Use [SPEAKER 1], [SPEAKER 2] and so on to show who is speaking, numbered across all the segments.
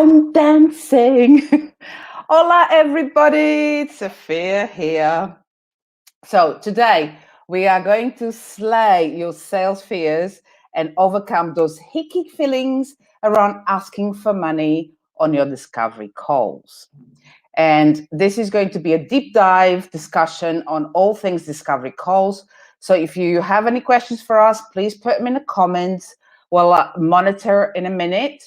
[SPEAKER 1] I'm dancing. Hola, everybody. It's Sophia here. So today we are going to slay your sales fears and overcome those hicky feelings around asking for money on your discovery calls. And this is going to be a deep dive discussion on all things discovery calls. So if you have any questions for us, please put them in the comments. We'll monitor in a minute.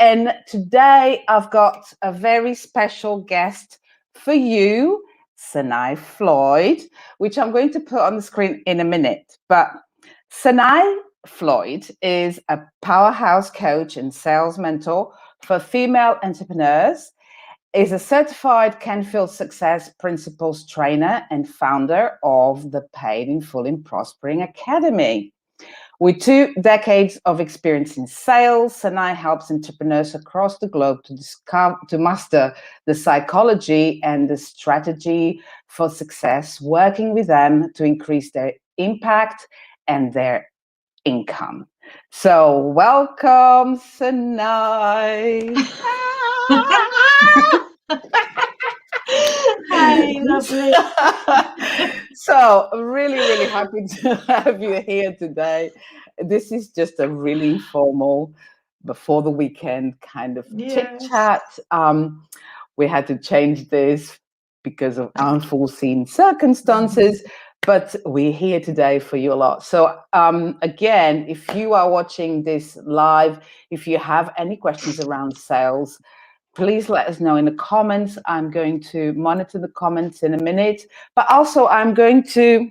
[SPEAKER 1] And today I've got a very special guest for you, Sanae Floyd, which I'm going to put on the screen in a minute. But Sanae Floyd is a powerhouse coach and sales mentor for female entrepreneurs, is a certified Canfield Success Principles trainer and founder of the Paid in Full in Prospering Academy. With 2 decades of experience in sales, Sanae helps entrepreneurs across the globe to master the psychology and the strategy for success, working with them to increase their impact and their income. So welcome, Sanae.
[SPEAKER 2] Hi, lovely.
[SPEAKER 1] So really happy to have you here today. This is just a really informal, before the weekend kind of chit chat. We had to change this because of unforeseen circumstances, but we're here today for you a lot. So again, if you are watching this live, if you have any questions around sales, please let us know in the comments. I'm going to monitor the comments in a minute, but also I'm going to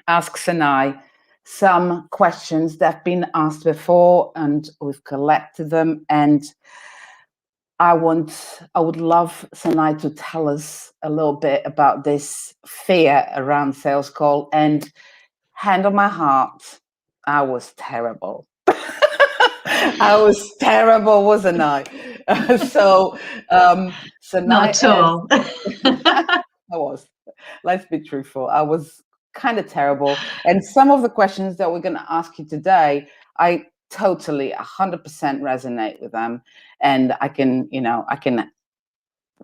[SPEAKER 1] ask Sanae some questions that have been asked before, and we've collected them. And I would love Sanae to tell us a little bit about this fear around sales call. And hand on my heart, I was terrible. I was terrible, wasn't I? So
[SPEAKER 2] Not at all.
[SPEAKER 1] I was. Let's be truthful. I was kind of terrible. And some of the questions that we're going to ask you today, I totally 100% resonate with them. And I can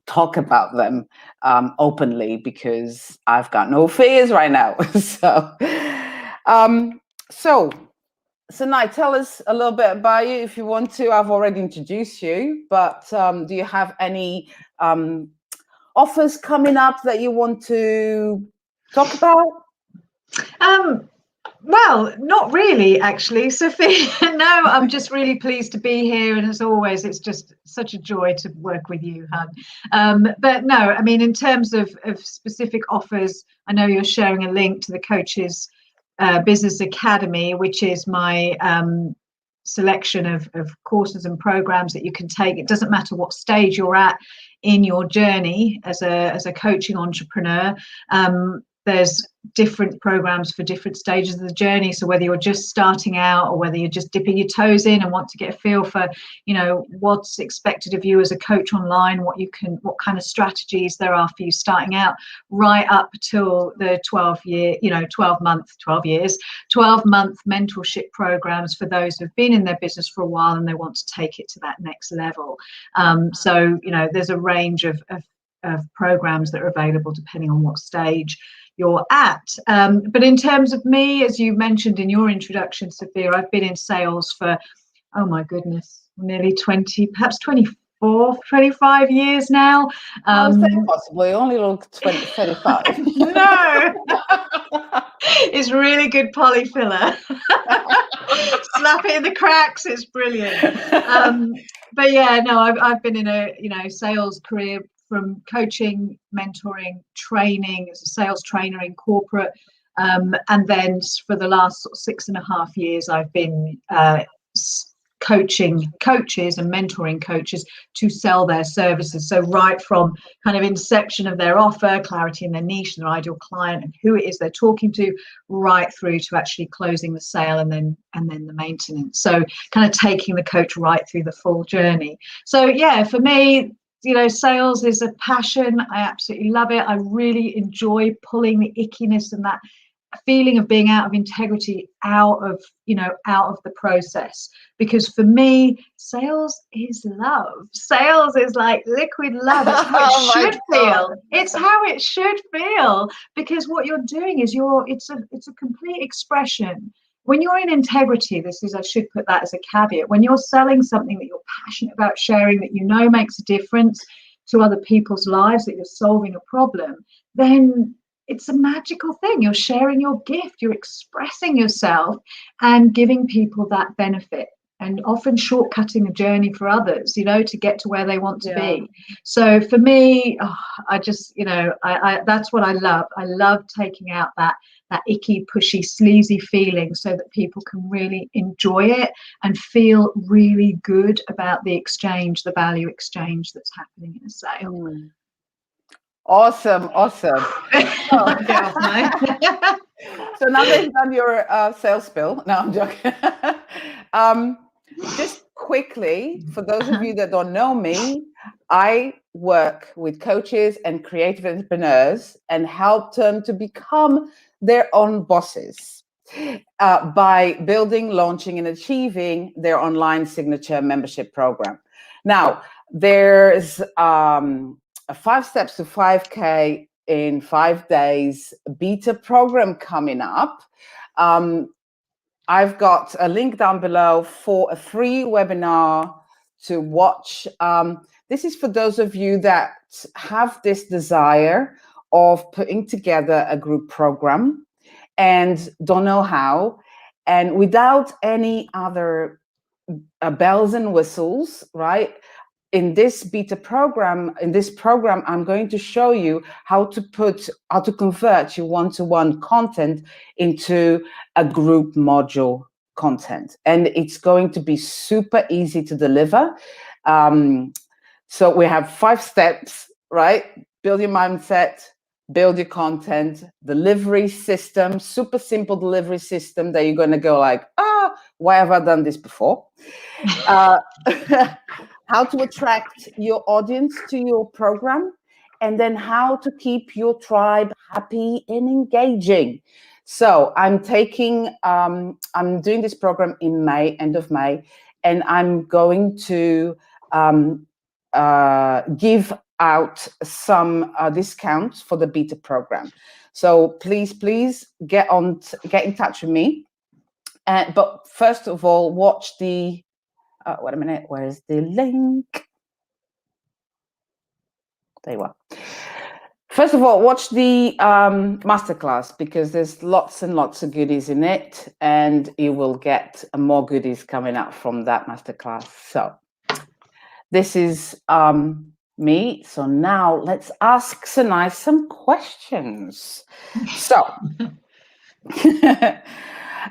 [SPEAKER 1] talk about them openly because I've got no fears right now. So Sanae, tell us a little bit about you if you want to. I've already introduced you, but do you have any offers coming up that you want to talk about?
[SPEAKER 2] Well, not really, actually, Sophie. No, I'm just really pleased to be here. And as always, it's just such a joy to work with you, Hun. But no, I mean, in terms of specific offers, I know you're sharing a link to the Coaches Business Academy, which is my selection of courses and programs that you can take. It doesn't matter what stage you're at in your journey as a coaching entrepreneur. There's different programs for different stages of the journey. So whether you're just starting out or whether you're just dipping your toes in and want to get a feel for, what's expected of you as a coach online, what kind of strategies there are for you starting out, right up till the 12 month mentorship programs for those who've been in their business for a while and they want to take it to that next level. So there's a range of programs that are available depending on what stage you're at. But in terms of me, as you mentioned in your introduction, Sophia, I've been in sales for, oh my goodness, nearly 20, perhaps 24, 25 years now.
[SPEAKER 1] How is that possible? You only look 35.
[SPEAKER 2] No. It's really good polyfiller. Slap it in the cracks, it's brilliant. But yeah, no, I've been in a sales career, from coaching, mentoring, training as a sales trainer in corporate. And then for the last 6.5 years, I've been coaching coaches and mentoring coaches to sell their services. So right from kind of inception of their offer, clarity in their niche, their ideal client and who it is they're talking to, right through to actually closing the sale and then the maintenance. So kind of taking the coach right through the full journey. So yeah, for me, sales is a passion. I absolutely love it. I really enjoy pulling the ickiness and that feeling of being out of integrity, out of the process. Because for me, sales is love. Sales is like liquid love. It's how it
[SPEAKER 1] Oh my
[SPEAKER 2] should
[SPEAKER 1] God.
[SPEAKER 2] feel. It's how it should feel, because what you're doing is it's a complete expression. When you're in integrity, I should put that as a caveat. When you're selling something that you're passionate about sharing, that you know makes a difference to other people's lives, that you're solving a problem, then it's a magical thing. You're sharing your gift, you're expressing yourself and giving people that benefit, and often shortcutting a journey for others, to get to where they want to be. So for me, I just, I that's what I love. I love taking out that icky, pushy, sleazy feeling so that people can really enjoy it and feel really good about the exchange, the value exchange that's happening in a sale.
[SPEAKER 1] Awesome. So now that you've done your sales spill, no, I'm joking. Just quickly, for those of you that don't know me, I work with coaches and creative entrepreneurs and help them to become their own bosses by building, launching, and achieving their online signature membership program. Now, there's a 5 steps to 5K in 5 days beta program coming up. I've got a link down below for a free webinar to watch. This is for those of you that have this desire of putting together a group program and don't know how, and without any other bells and whistles, right? In this program, I'm going to show you how to convert your one-to-one content into a group module content. And it's going to be super easy to deliver. So we have 5 steps, right? Build your mindset, build your content, delivery system, super simple delivery system that you're going to go like, why have I done this before? How to attract your audience to your program, and then how to keep your tribe happy and engaging. So I'm doing this program in May, end of May, and I'm going to give out some discounts for the beta program. So please get in touch with me. But first of all, watch the wait a minute, where's the link? There you are. First of all, watch the masterclass, because there's lots and lots of goodies in it, and you will get more goodies coming up from that masterclass. So this is me. So now let's ask Sanae some questions. So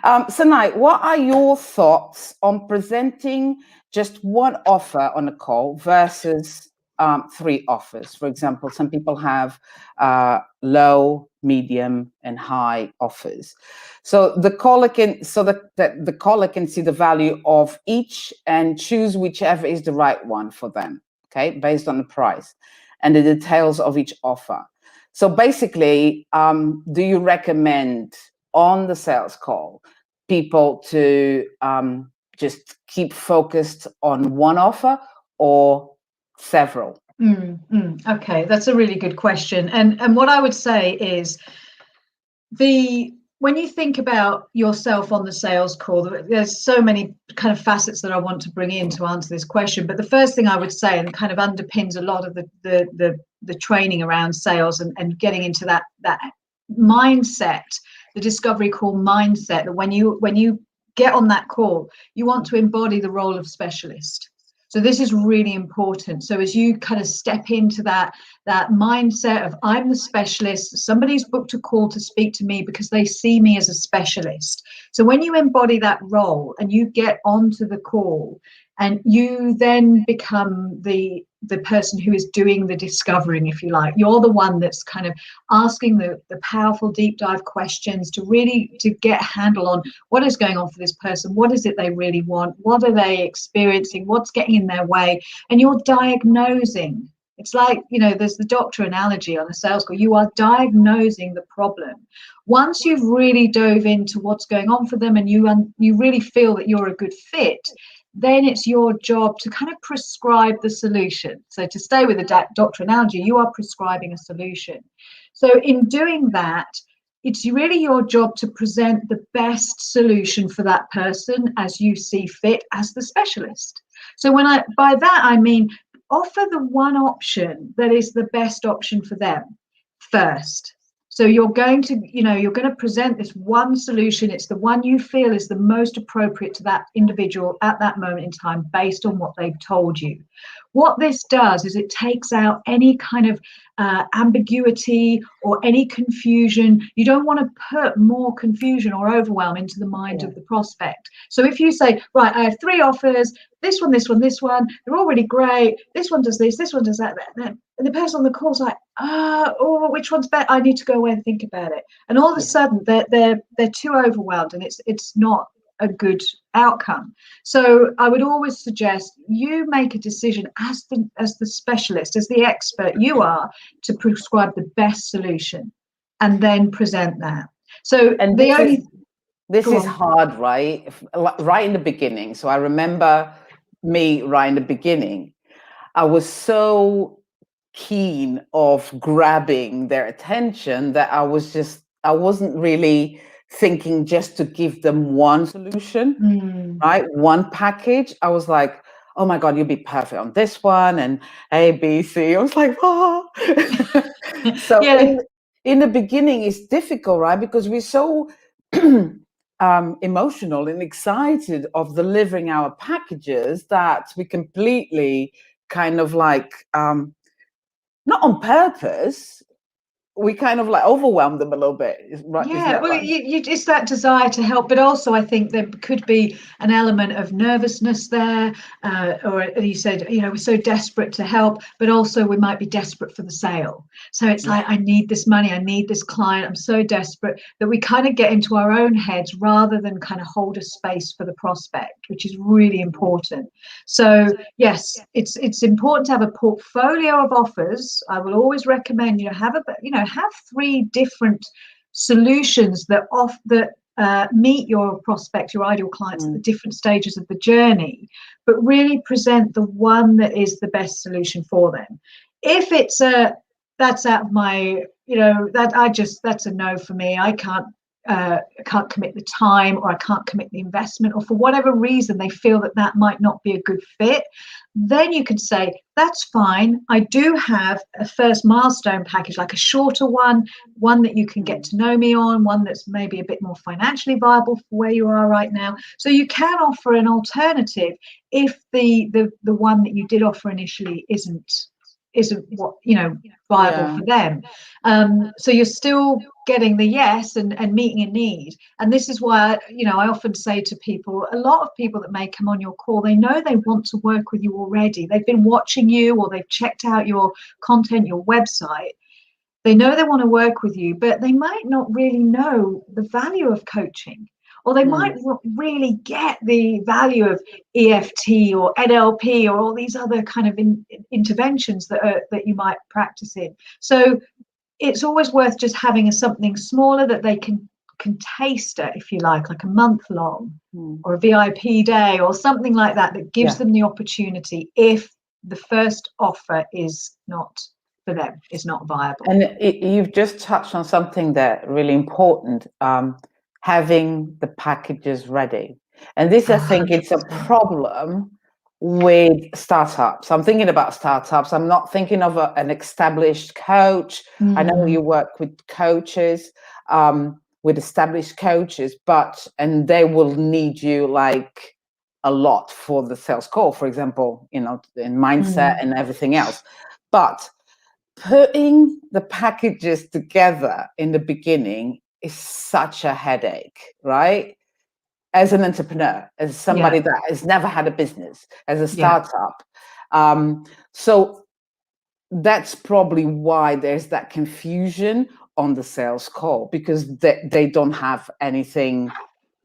[SPEAKER 1] Sanae, what are your thoughts on presenting just one offer on a call versus 3 offers? For example, some people have low, medium, and high offers. So the caller can see the value of each and choose whichever is the right one for them, okay, based on the price and the details of each offer. So basically, do you recommend on the sales call people to just keep focused on one offer or several?
[SPEAKER 2] Okay, that's a really good question. And what I would say is, when you think about yourself on the sales call, there's so many kind of facets that I want to bring in to answer this question. But the first thing I would say, and kind of underpins a lot of the training around sales and getting into that mindset, the discovery call mindset, that when you get on that call, you want to embody the role of specialist. So this is really important. So as you kind of step into that mindset of, I'm the specialist, somebody's booked a call to speak to me because they see me as a specialist. So when you embody that role and you get onto the call, and you then become the person who is doing the discovering, if you like, you're the one that's kind of asking the powerful deep dive questions to get a handle on what is going on for this person, what is it they really want, what are they experiencing, what's getting in their way, and you're diagnosing. It's like, there's the doctor analogy on a sales call. You are diagnosing the problem. Once you've really dove into what's going on for them and you really feel that you're a good fit, then it's your job to kind of prescribe the solution. So to stay with the doctor analogy, you are prescribing a solution. So in doing that, it's really your job to present the best solution for that person as you see fit as the specialist. So by that, I mean, offer the one option that is the best option for them first. So you're going to present this one solution. It's the one you feel is the most appropriate to that individual at that moment in time, based on what they've told you. What this does is it takes out any kind of ambiguity or any confusion. You don't want to put more confusion or overwhelm into the mind of the prospect. So if you say, right, I have 3 offers, this one, this one, this one, they're all really great. This one does this one does that. And the person on the call's like, which one's better? I need to go away and think about it. And all of a sudden they're too overwhelmed, and it's not a good outcome. So I would always suggest you make a decision as the specialist, as the expert you are, to prescribe the best solution and then present that. So
[SPEAKER 1] and this is hard, right? Right in the beginning. So I remember me right in the beginning, I was so keen of grabbing their attention that I wasn't really thinking just to give them one solution, right? One package. I was like, oh my God, you'll be perfect on this one, and A, B, C. I was like, oh. So in the beginning, it's difficult, right? Because we're so emotional and excited of delivering our packages that we completely kind of like, not on purpose, we kind of like overwhelm them a little bit, right?
[SPEAKER 2] Yeah, well, it's that desire to help, but also I think there could be an element of nervousness there, or you said, we're so desperate to help, but also we might be desperate for the sale. So it's like, I need this money, I need this client, I'm so desperate, that we kind of get into our own heads rather than kind of hold a space for the prospect, which is really important. So yes, it's important to have a portfolio of offers. I will always recommend have 3 different solutions that meet your prospect, your ideal clients at the different stages of the journey, but really present the one that is the best solution for them. If it's that's out of my, that's a no for me. I can't commit the time, or I can't commit the investment, or for whatever reason they feel that might not be a good fit, then you could say, that's fine. I do have a first milestone package, like a shorter one that you can get to know me on, one that's maybe a bit more financially viable for where you are right now. So you can offer an alternative if the one that you did offer initially isn't what viable for them. So you're still getting the yes and meeting a need. And this is why I often say to people, a lot of people that may come on your call, they know they want to work with you already. They've been watching you, or they've checked out your content, your website. They know they want to work with you, but they might not really know the value of coaching, or they might not really get the value of EFT or NLP or all these other kind of interventions that you might practice in. So it's always worth just having something smaller that they can taste it, if you like a month long, or a VIP day or something like that gives them the opportunity if the first offer is not for them, is not viable.
[SPEAKER 1] And you've just touched on something that really important, having the packages ready. And this, I think, it's a problem with startups. I'm thinking about startups. I'm not thinking of an established coach. I know you work with coaches, with established coaches, and they will need you like a lot for the sales call, for example, in mindset and everything else. But putting the packages together in the beginning is such a headache, right? As an entrepreneur, as somebody that has never had a business, as a startup. So that's probably why there's that confusion on the sales call, because they don't have anything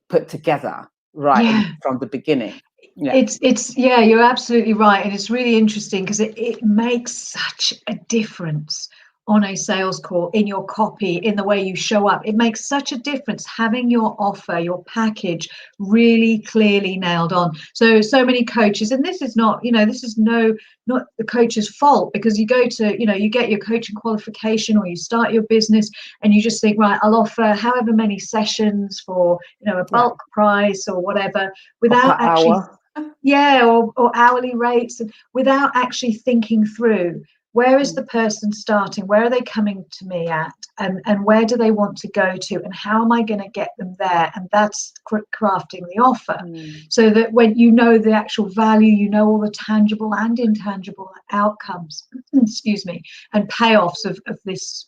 [SPEAKER 1] put together from the beginning. Yeah.
[SPEAKER 2] It's yeah, you're absolutely right, and it's really interesting because it makes such a difference on a sales call, in your copy, in the way you show up. It makes such a difference having your offer, your package really clearly nailed on. So many coaches, and this is not, this is not the coach's fault, because you go to, you get your coaching qualification or you start your business and you just think, right, I'll offer however many sessions for, a
[SPEAKER 1] Yeah.
[SPEAKER 2] bulk price or whatever,
[SPEAKER 1] Or per
[SPEAKER 2] without actually,
[SPEAKER 1] hour.
[SPEAKER 2] yeah, or hourly rates, and without actually thinking through, where is
[SPEAKER 1] Mm.
[SPEAKER 2] the person starting, where are they coming to me at, and where do they want to go to, and how am I going to get them there? And that's crafting the offer,
[SPEAKER 1] Mm.
[SPEAKER 2] so that when you know the actual value, you know all the tangible and intangible outcomes, excuse me, and payoffs of this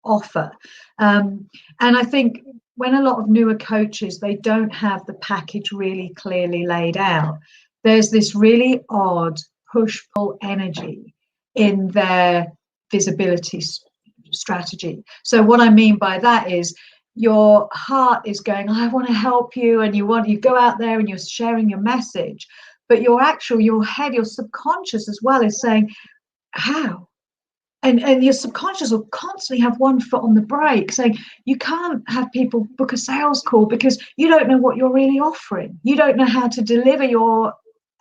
[SPEAKER 2] offer. And I think when a lot of newer coaches, they don't have the package really clearly laid out, there's this really odd push pull energy in their visibility strategy. So what I mean by that is, your heart is going, I want to help you, and you go out there and you're sharing your message, but your head, your subconscious as well, is saying, how? And your subconscious will constantly have one foot on the brake, saying, you can't have people book a sales call because you don't know what you're really offering, you don't know how to deliver your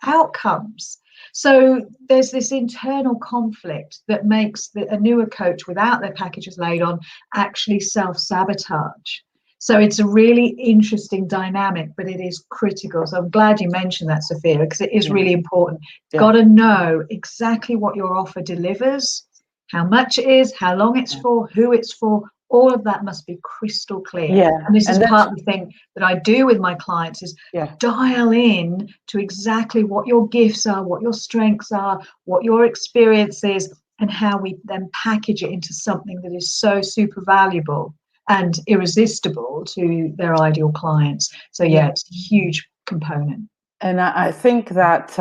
[SPEAKER 2] outcomes. So there's this internal conflict that makes a newer coach, without their packages laid on, actually self-sabotage. So it's a really interesting dynamic, but it is critical. So I'm glad you mentioned that, Sophia, because it is
[SPEAKER 1] Yeah.
[SPEAKER 2] really important.
[SPEAKER 1] Yeah.
[SPEAKER 2] Got to know exactly what your offer delivers, how much it is, how long it's
[SPEAKER 1] Yeah.
[SPEAKER 2] for, who it's for. All of that must be crystal clear.
[SPEAKER 1] Yeah.
[SPEAKER 2] And this is
[SPEAKER 1] And that's,
[SPEAKER 2] part of the thing that I do with my clients, is
[SPEAKER 1] yeah.
[SPEAKER 2] dial in to exactly what your gifts are, what your strengths are, what your experience is, and how we then package it into something that is so super valuable and irresistible to their ideal clients. So yeah, it's a huge component.
[SPEAKER 1] And I think that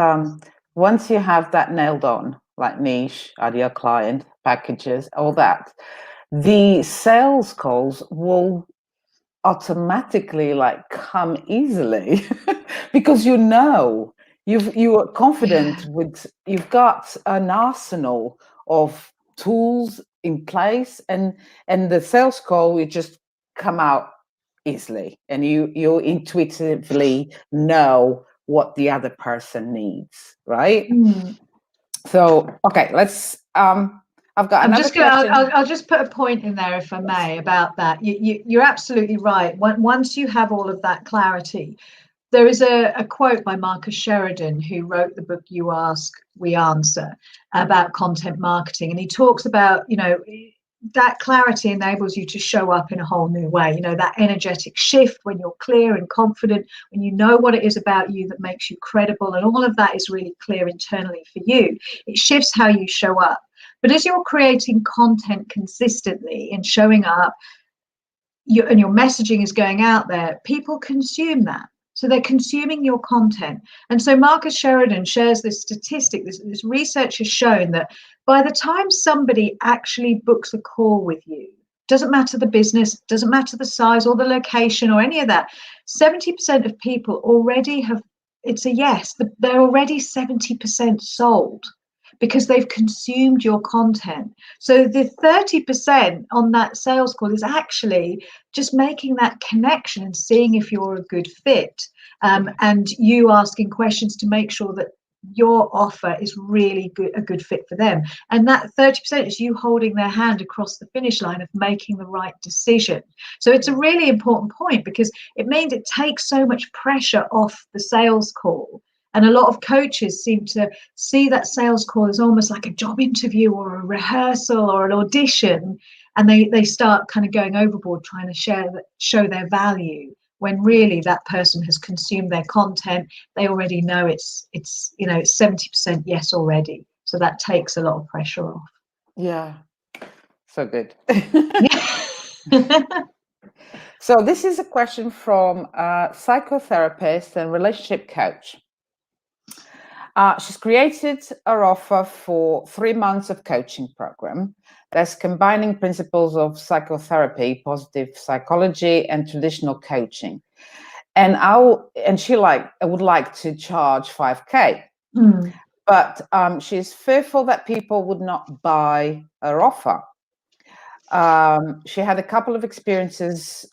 [SPEAKER 1] once you have that nailed on, like niche, ideal client, packages, all that, the sales calls will automatically like come easily because you are confident
[SPEAKER 2] Yeah.
[SPEAKER 1] with, you've got an arsenal of tools in place, and the sales call will just come out easily, and you intuitively know what the other person needs, right?
[SPEAKER 2] Mm.
[SPEAKER 1] So okay, let's I've got
[SPEAKER 2] I'm
[SPEAKER 1] another
[SPEAKER 2] just going to,
[SPEAKER 1] question.
[SPEAKER 2] I'll just put a point in there, if I may, about that. You're absolutely right. Once you have all of that clarity, there is a quote by Marcus Sheridan, who wrote the book You Ask, We Answer, about content marketing. And he talks about, that clarity enables you to show up in a whole new way. That energetic shift when you're clear and confident, when you know what it is about you that makes you credible, and all of that is really clear internally for you. It shifts how you show up. But as you're creating content consistently and showing up, and your messaging is going out there, people consume that. So they're consuming your content. And so Marcus Sheridan shares this statistic, this research has shown that by the time somebody actually books a call with you, doesn't matter the business, doesn't matter the size or the location or any of that, 70% of people already have, it's a yes, they're already 70% sold, because they've consumed your content. So the 30% on that sales call is actually just making that connection and seeing if you're a good fit, and you asking questions to make sure that your offer is really a good fit for them. And that 30% is you holding their hand across the finish line of making the right decision. So it's a really important point, because it means it takes so much pressure off the sales call. And a lot of coaches seem to see that sales call as almost like a job interview or a rehearsal or an audition, and they start kind of going overboard trying to show their value, when really that person has consumed their content. They already know it's 70% yes already, so that takes a lot of pressure off.
[SPEAKER 1] Yeah, so good.
[SPEAKER 2] Yeah.
[SPEAKER 1] So this is a question from a psychotherapist and relationship coach. She's created her offer for 3 months of coaching program that's combining principles of psychotherapy, positive psychology, and traditional coaching. and she would like to charge 5K. But she's fearful that people would not buy her offer. She had a couple of experiences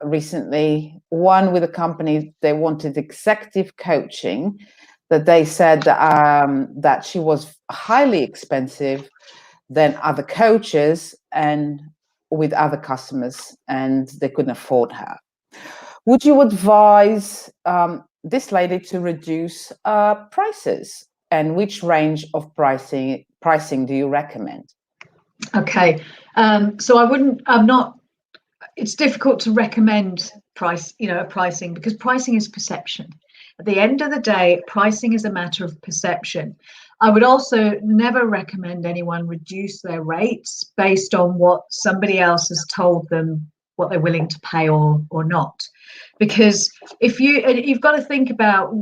[SPEAKER 1] recently. One with a company, they wanted executive coaching, that they said that she was highly expensive than other coaches and with other customers, and they couldn't afford her. Would you advise this lady to reduce prices? And which range of pricing do you recommend?
[SPEAKER 2] Okay, so it's difficult to recommend pricing, because pricing is perception. At the end of the day, pricing is a matter of perception. I would also never recommend anyone reduce their rates based on what somebody else has told them what they're willing to pay or not. Because you've got to think about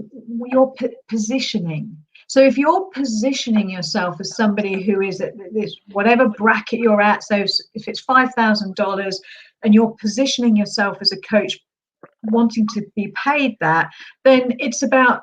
[SPEAKER 2] your positioning. So if you're positioning yourself as somebody who is at this whatever bracket you're at, so if it's $5,000 and you're positioning yourself as a coach wanting to be paid that, then it's about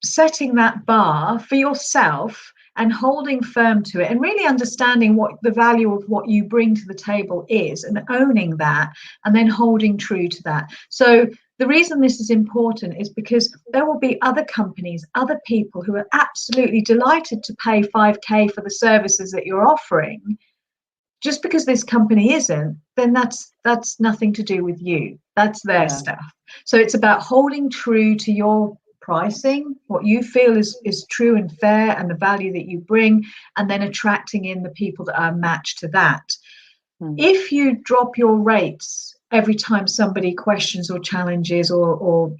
[SPEAKER 2] setting that bar for yourself and holding firm to it, and really understanding what the value of what you bring to the table is, and owning that, and then holding true to that. So the reason this is important is because there will be other companies, other people who are absolutely delighted to pay 5K for the services that you're offering. Just because this company isn't, then that's nothing to do with you. That's their stuff. So it's about holding true to your pricing, what you feel is true and fair, and the value that you bring, and then attracting in the people that are matched to that. If you drop your rates every time somebody questions or challenges or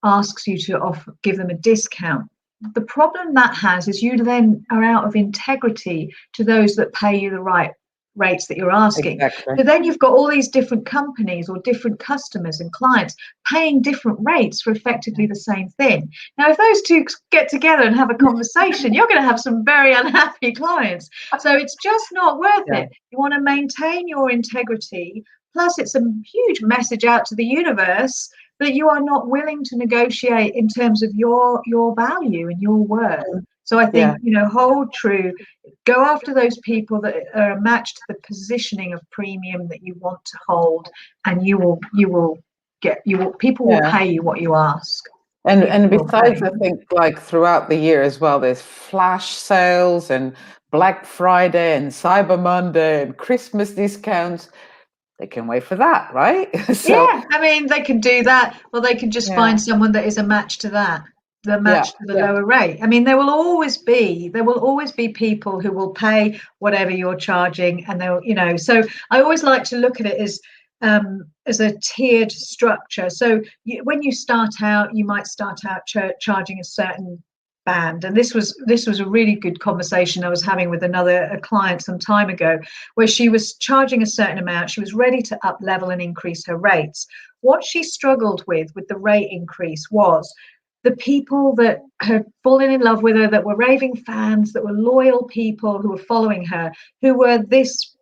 [SPEAKER 2] asks you to give them a discount, the problem that has is you then are out of integrity to those that pay you the right rates that you're asking.
[SPEAKER 1] Exactly.
[SPEAKER 2] So then you've got all these different companies or different customers and clients paying different rates for effectively the same thing. Now, if those two get together and have a conversation, you're going to have some very unhappy clients. So it's just not worth it. You want to maintain your integrity. Plus, it's a huge message out to the universe that you are not willing to negotiate in terms of your value and your worth. So I think, hold true, go after those people that are matched to the positioning of premium that you want to hold, and people will pay you what you ask.
[SPEAKER 1] And besides, I think like throughout the year as well, there's flash sales and Black Friday and Cyber Monday and Christmas discounts. They can wait for that, right?
[SPEAKER 2] Yeah, I mean, they can do that, or they can just find someone that is a match to that. The match to the lower rate. I mean, there will always be people who will pay whatever you're charging, and they'll, so I always like to look at it as a tiered structure. So when you start out, you might start out charging a certain band, and this was a really good conversation I was having with a client some time ago, where she was charging a certain amount. She was ready to up level and increase her rates. What she struggled with the rate increase was the people that had fallen in love with her, that were raving fans, that were loyal people who were following her, who were this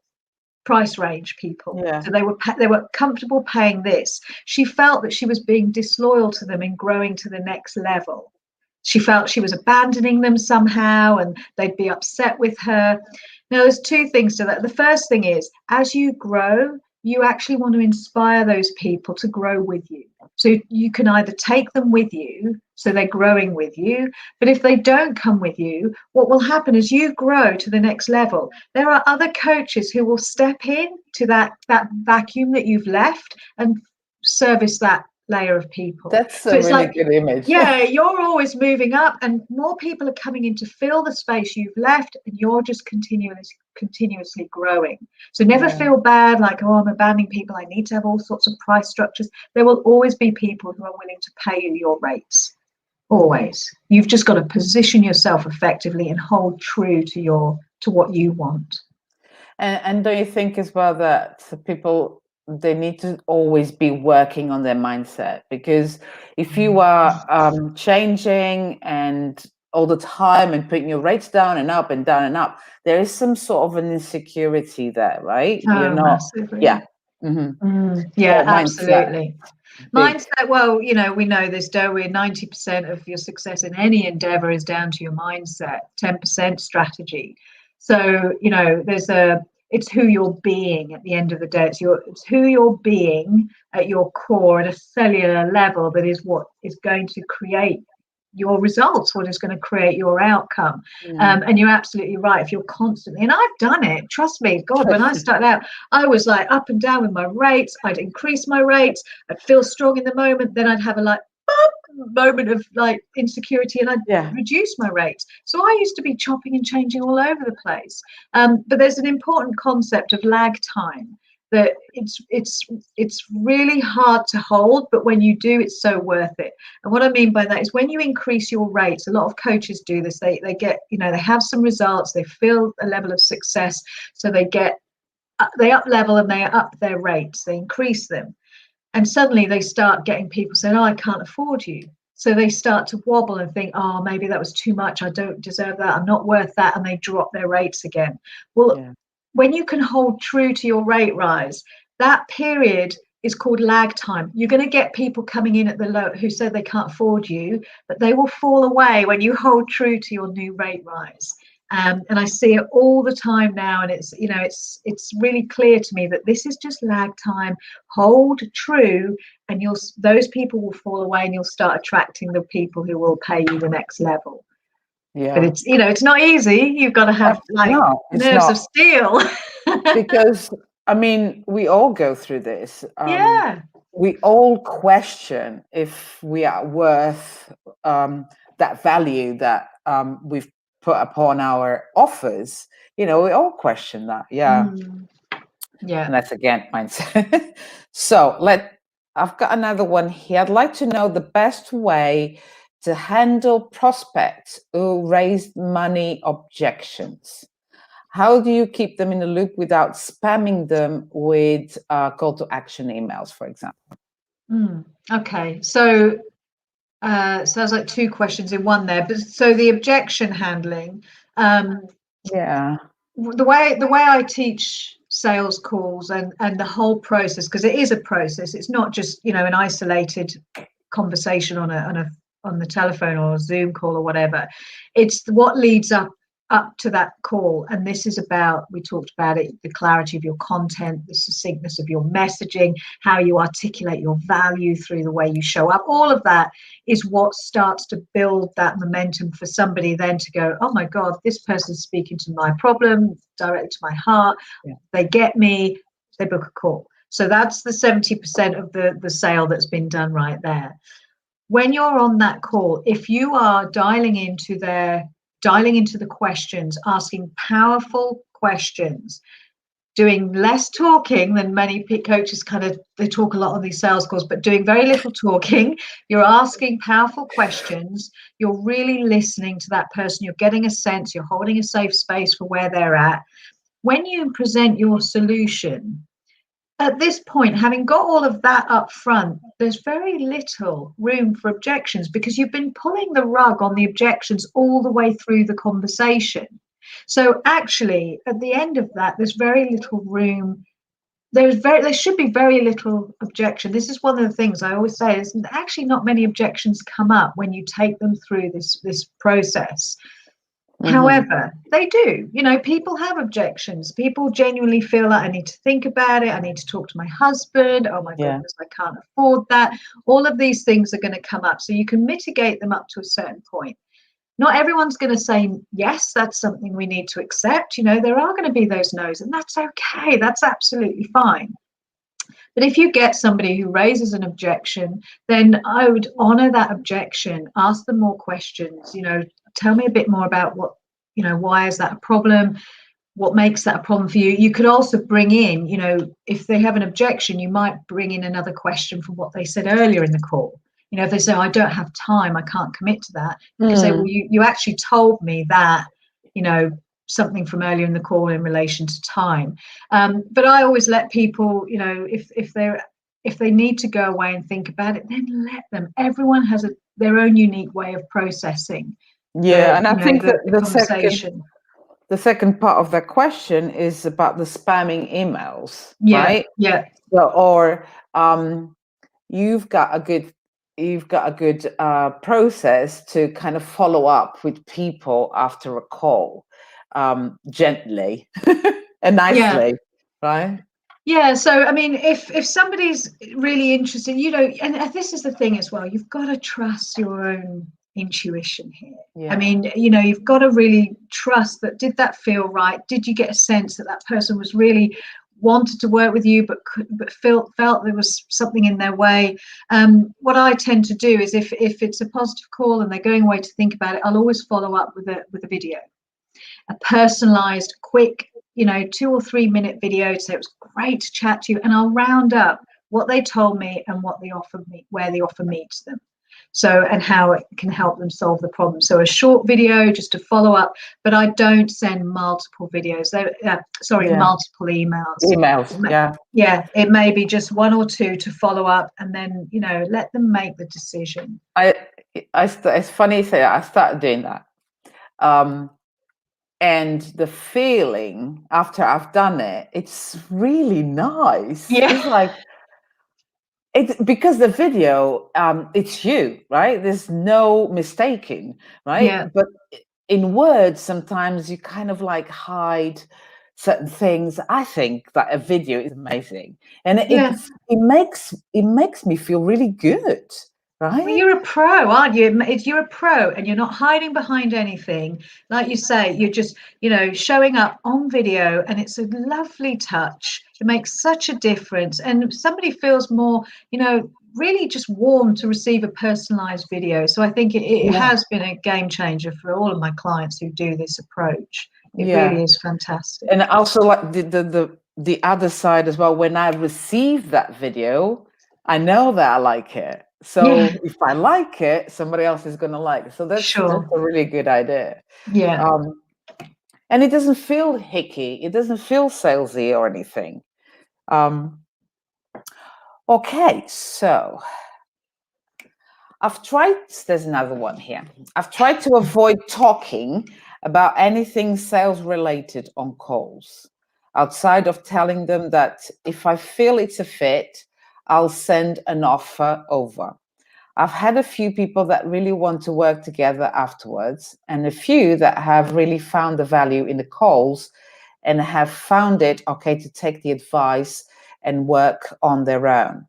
[SPEAKER 2] price range people. So they were comfortable paying this. She felt that she was being disloyal to them in growing to the next level. She felt she was abandoning them somehow, and they'd be upset with her. Now, there's two things to that. The first thing is, as you grow, you actually want to inspire those people to grow with you. So you can either take them with you, so they're growing with you, but if they don't come with you, what will happen is you grow to the next level. There are other coaches who will step in to that vacuum that you've left and service that layer of people.
[SPEAKER 1] That's a really good image.
[SPEAKER 2] Yeah, you're always moving up, and more people are coming in to fill the space you've left, and you're just continuously growing. So never feel bad like, oh, I'm abandoning people, I need to have all sorts of price structures. There will always be people who are willing to pay you your rates. Always. You've just got to position yourself effectively and hold true to what you want.
[SPEAKER 1] And don't you think as well that people, they need to always be working on their mindset? Because if you are changing and all the time and putting your rates down and up and down and up, there is some sort of an insecurity there, right? You're not,
[SPEAKER 2] massively. Yeah,
[SPEAKER 1] So mindset.
[SPEAKER 2] absolutely.
[SPEAKER 1] Big.
[SPEAKER 2] Mindset, well, we know this, don't we? 90% of your success in any endeavor is down to your mindset, 10% strategy. So, it's who you're being at the end of the day. It's who you're being at your core at a cellular level that is what is going to create your results, what is going to create your outcome. And you're absolutely right. If you're constantly, and I've done it, trust me, God, when I started out, I was like up and down with my rates. I'd increase my rates. I'd feel strong in the moment. Then I'd have a moment of insecurity, and I'd reduce my rates. So I used to be chopping and changing all over the place. But there's an important concept of lag time that it's really hard to hold, but when you do, it's so worth it. And what I mean by that is when you increase your rates, a lot of coaches do this. They get, they have some results, they feel a level of success, so they up level and they up their rates, they increase them. And suddenly they start getting people saying, oh, I can't afford you. So they start to wobble and think, oh, maybe that was too much. I don't deserve that. I'm not worth that. And they drop their rates again. Well, when you can hold true to your rate rise, that period is called lag time. You're going to get people coming in at the low who said they can't afford you, but they will fall away when you hold true to your new rate rise. And I see it all the time now, and it's really clear to me that this is just lag time. Hold true, and those people will fall away, and you'll start attracting the people who will pay you the next level.
[SPEAKER 1] Yeah.
[SPEAKER 2] But it's not easy. You've got to have nerves of steel.
[SPEAKER 1] Because I mean, we all go through this.
[SPEAKER 2] Yeah.
[SPEAKER 1] We all question if we are worth that value that we've put upon our offers. We all question that. Yeah.
[SPEAKER 2] Yeah.
[SPEAKER 1] And that's again mindset. So I've got another one here. I'd like to know the best way to handle prospects who raise money objections. How do you keep them in the loop without spamming them with call to action emails, for example?
[SPEAKER 2] Okay, so sounds like two questions in one there. But so the objection handling,
[SPEAKER 1] yeah,
[SPEAKER 2] the way I teach sales calls and the whole process, because it is a process. It's not just an isolated conversation on the telephone or a Zoom call or whatever. It's what leads up to that call. And this is about, we talked about it, the clarity of your content, the succinctness of your messaging, how you articulate your value through the way you show up. All of that is what starts to build that momentum for somebody then to go, oh my God, this person's speaking to my problem, directly to my heart. Yeah. They get me, they book a call. So that's the 70% of the sale that's been done right there. When you're on that call, if you are dialing into the questions, asking powerful questions, doing less talking than many coaches they talk a lot on these sales calls, but doing very little talking. You're asking powerful questions. You're really listening to that person. You're getting a sense. You're holding a safe space for where they're at. When you present your solution, at this point, having got all of that up front, there's very little room for objections because you've been pulling the rug on the objections all the way through the conversation. So actually, at the end of that, there's very little room. There should be very little objection. This is one of the things I always say, is actually not many objections come up when you take them through this process. However, they do. People have objections. People genuinely feel like I need to think about it. I need to talk to my husband. Oh my goodness, I can't afford that. All of these things are going to come up. So you can mitigate them up to a certain point. Not everyone's going to say, yes, that's something we need to accept. There are going to be those no's, and that's okay. That's absolutely fine. But if you get somebody who raises an objection, then I would honor that objection, ask them more questions, tell me a bit more about what, why is that a problem? What makes that a problem for you? You could also bring in, if they have an objection, you might bring in another question from what they said earlier in the call. If they say, I don't have time, I can't commit to that, you can say, well, you actually told me that, something from earlier in the call in relation to time. But I always let people, if they need to go away and think about it, then let them. Everyone has their own unique way of processing.
[SPEAKER 1] And I think that the
[SPEAKER 2] conversation.
[SPEAKER 1] the second part of that question is about the spamming emails,
[SPEAKER 2] Yeah,
[SPEAKER 1] right?
[SPEAKER 2] yeah,
[SPEAKER 1] So, or you've got a good process to kind of follow up with people after a call, gently and
[SPEAKER 2] yeah.
[SPEAKER 1] nicely, right?
[SPEAKER 2] Yeah, so I mean, if somebody's really interested, and this is the thing as well, you've got to trust your own intuition here. I
[SPEAKER 1] Yeah,
[SPEAKER 2] mean, you've got to really trust that, did that feel right? Did you get a sense that that person was really wanted to work with you, but felt there was something in their way? What I tend to do is, if it's a positive call and they're going away to think about it, I'll always follow up with a video, a personalized, quick, 2 or 3 minute video to say it was great to chat to you, and I'll round up what they told me and what they offered me, where the offer meets them. So, and how it can help them solve the problem. So a short video just to follow up, but I don't send multiple videos.
[SPEAKER 1] yeah.
[SPEAKER 2] Multiple emails.
[SPEAKER 1] Emails, yeah.
[SPEAKER 2] Yeah, it may be just one or two to follow up, and then let them make the decision.
[SPEAKER 1] I, it's funny you say that. I started doing that. And the feeling after I've done it, it's really nice.
[SPEAKER 2] Yeah,
[SPEAKER 1] It's like, it's because the video, it's you, right? There's no mistaking, right?
[SPEAKER 2] yeah,
[SPEAKER 1] But in words, sometimes you kind of like hide certain things. I think that a video is amazing, and
[SPEAKER 2] yeah.
[SPEAKER 1] it makes me feel really good,
[SPEAKER 2] Well,
[SPEAKER 1] right?
[SPEAKER 2] you're a pro, aren't you? You're a pro, and you're not hiding behind anything. Like you say, you're just, showing up on video, and it's a lovely touch. It makes such a difference, and somebody feels more, really just warm to receive a personalized video. So I think it
[SPEAKER 1] Yeah,
[SPEAKER 2] has been a game changer for all of my clients who do this approach. It
[SPEAKER 1] yeah.
[SPEAKER 2] really is fantastic.
[SPEAKER 1] And also like the other side as well, when I receive that video, I know that I like it.
[SPEAKER 2] Yeah,
[SPEAKER 1] So if I like it, somebody else is gonna like it. So that's
[SPEAKER 2] sure.
[SPEAKER 1] a really good idea.
[SPEAKER 2] Yeah.
[SPEAKER 1] Um, and it doesn't feel hicky, it doesn't feel salesy or anything. Um, okay, so there's another one here. I've tried to avoid talking about anything sales related on calls, outside of telling them that if I feel it's a fit, I'll send an offer over. I've had a few people that really want to work together afterwards, and a few that have really found the value in the calls and have found it okay to take the advice and work on their own.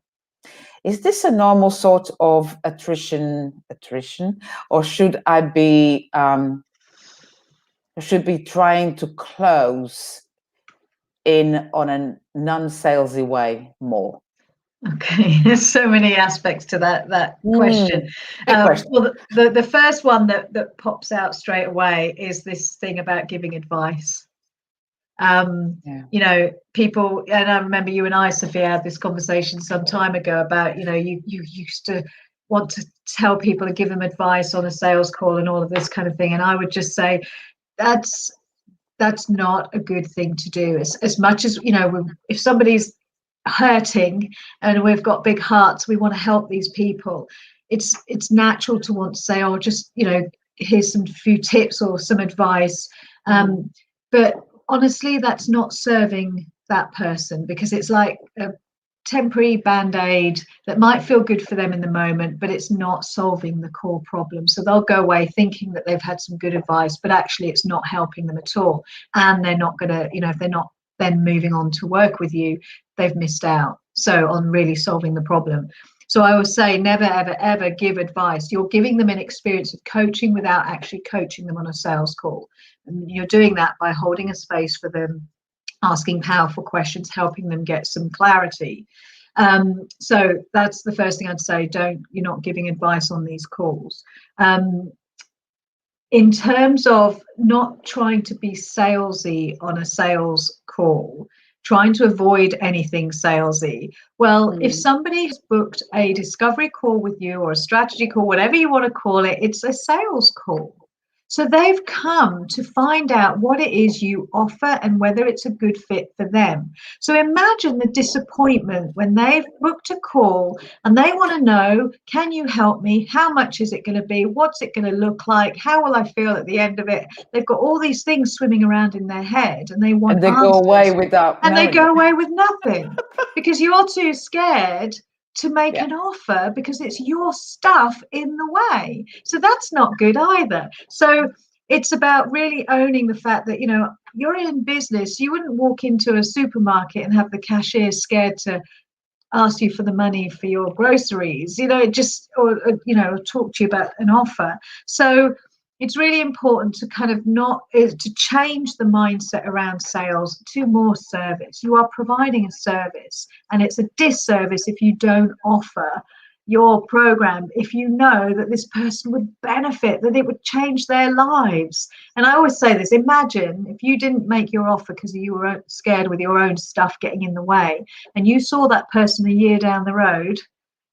[SPEAKER 1] Is this a normal sort of attrition, or should be trying to close in on a non-salesy way more?
[SPEAKER 2] Okay, there's so many aspects to that question.
[SPEAKER 1] Big question.
[SPEAKER 2] Well, the first one that pops out straight away is this thing about giving advice.
[SPEAKER 1] Yeah.
[SPEAKER 2] People, and I remember you and I, Sophia, had this conversation some time ago about, you used to want to tell people to give them advice on a sales call and all of this kind of thing. And I would just say that's not a good thing to do. As much as, if somebody's hurting and we've got big hearts, we want to help these people. It's natural to want to say, oh, just, here's some few tips or some advice. But honestly, that's not serving that person, because it's like a temporary band-aid that might feel good for them in the moment, but it's not solving the core problem. So they'll go away thinking that they've had some good advice, but actually it's not helping them at all. And they're not going to, if they're not then moving on to work with you, they've missed out on really solving the problem. So I would say never, ever, ever give advice. You're giving them an experience of coaching without actually coaching them on a sales call. And you're doing that by holding a space for them, asking powerful questions, helping them get some clarity. So that's the first thing I'd say. You're not giving advice on these calls. In terms of not trying to be salesy on a sales call, trying to avoid anything salesy. Well, if somebody has booked a discovery call with you or a strategy call, whatever you want to call it, it's a sales call. So they've come to find out what it is you offer and whether it's a good fit for them. So imagine the disappointment when they've booked a call and they want to know, can you help me? How much is it going to be? What's it going to look like? How will I feel at the end of it? They've got all these things swimming around in their head and they want
[SPEAKER 1] And they go away
[SPEAKER 2] answers.
[SPEAKER 1] without
[SPEAKER 2] And they
[SPEAKER 1] knowing it.
[SPEAKER 2] go away with nothing because you're too scared to make
[SPEAKER 1] Yeah.
[SPEAKER 2] an offer because it's your stuff in the way. So that's not good either. So it's about really owning the fact that, you know, you're in business. You wouldn't walk into a supermarket and have the cashier scared to ask you for the money for your groceries, you know, just, or, you know, talk to you about an offer. So it's really important to kind of to change the mindset around sales to more service. You are providing a service, and it's a disservice if you don't offer your program if you know that this person would benefit, that it would change their lives. And I always say this, imagine if you didn't make your offer because you were scared with your own stuff getting in the way, and you saw that person a year down the road,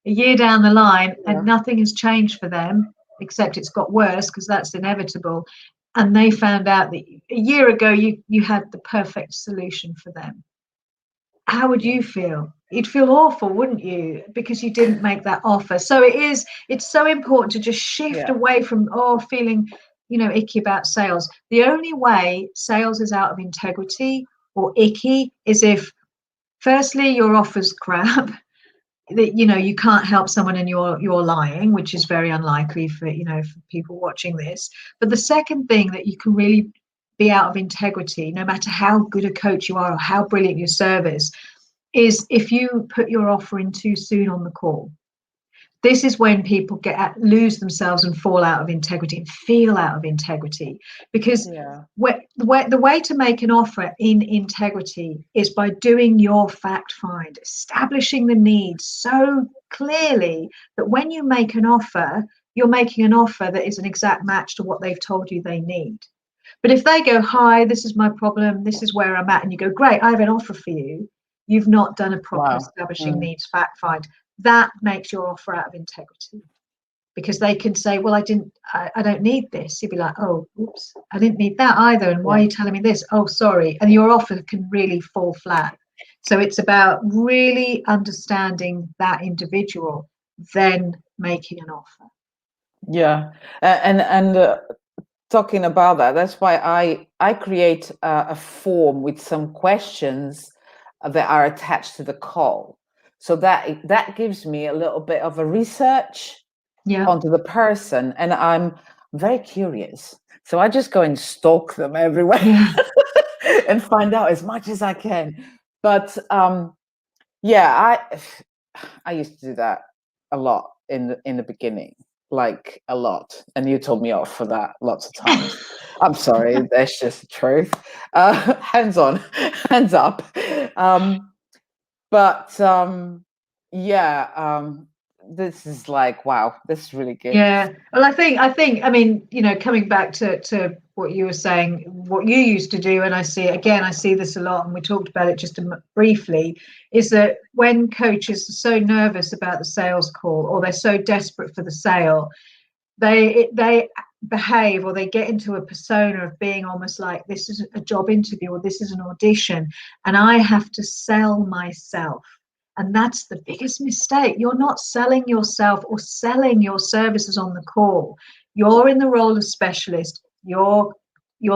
[SPEAKER 2] a year down the line, and nothing has changed for them, except it's got worse because that's inevitable. And they found out that a year ago you had the perfect solution for them. How would you feel? You'd feel awful, wouldn't you? Because you didn't make that offer. So it's so important to just shift away from feeling, you know, icky about sales. The only way sales is out of integrity or icky is if firstly your offer's crap, that, you know, you can't help someone and you're lying, which is very unlikely for, you know, for people watching this. But the second thing that you can really be out of integrity, no matter how good a coach you are or how brilliant your service is, if you put your offer in too soon on the call. This is when people lose themselves and fall out of integrity and feel out of integrity, because the way to make an offer in integrity is by doing your fact find, establishing the needs so clearly that when you make an offer, you're making an offer that is an exact match to what they've told you they need. But if they go, hi, this is my problem, this is where I'm at, and you go, great, I have an offer for you, you've not done a proper establishing needs fact find. That makes your offer out of integrity, because they can say, well, I don't need this. You'd be like, oh, oops, I didn't need that either. And why are you telling me this? Oh, sorry. And your offer can really fall flat. So it's about really understanding that individual, then making an offer.
[SPEAKER 1] Yeah. And talking about that, that's why I create a form with some questions that are attached to the call. So that gives me a little bit of a research onto the person, and I'm very curious. So I just go and stalk them everywhere and find out as much as I can. But I used to do that a lot in the beginning, like a lot. And you told me off for that lots of times. I'm sorry, that's just the truth. Hands on, hands up. This is like, wow, this is really good.
[SPEAKER 2] Yeah. Well, I think, I mean, you know, coming back to what you were saying, what you used to do, and I see this a lot, and we talked about it just briefly, is that when coaches are so nervous about the sales call, or they're so desperate for the sale, they behave, or they get into a persona of being almost like, this is a job interview, or this is an audition, and I have to sell myself. And that's the biggest mistake. You're not selling yourself or selling your services on the call. You're in the role of specialist. You're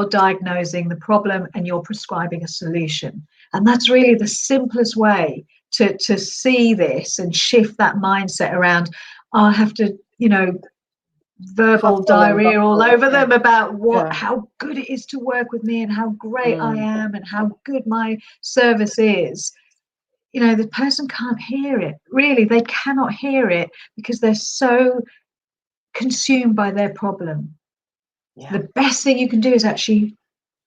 [SPEAKER 2] diagnosing the problem and you're prescribing a solution. And that's really the simplest way to see this and shift that mindset around, I have to, you know, verbal diarrhea all over them about how good it is to work with me and how great I am and how good my service is. You know, the person can't hear it. Really, they cannot hear it because they're so consumed by their problem. The best thing you can do is actually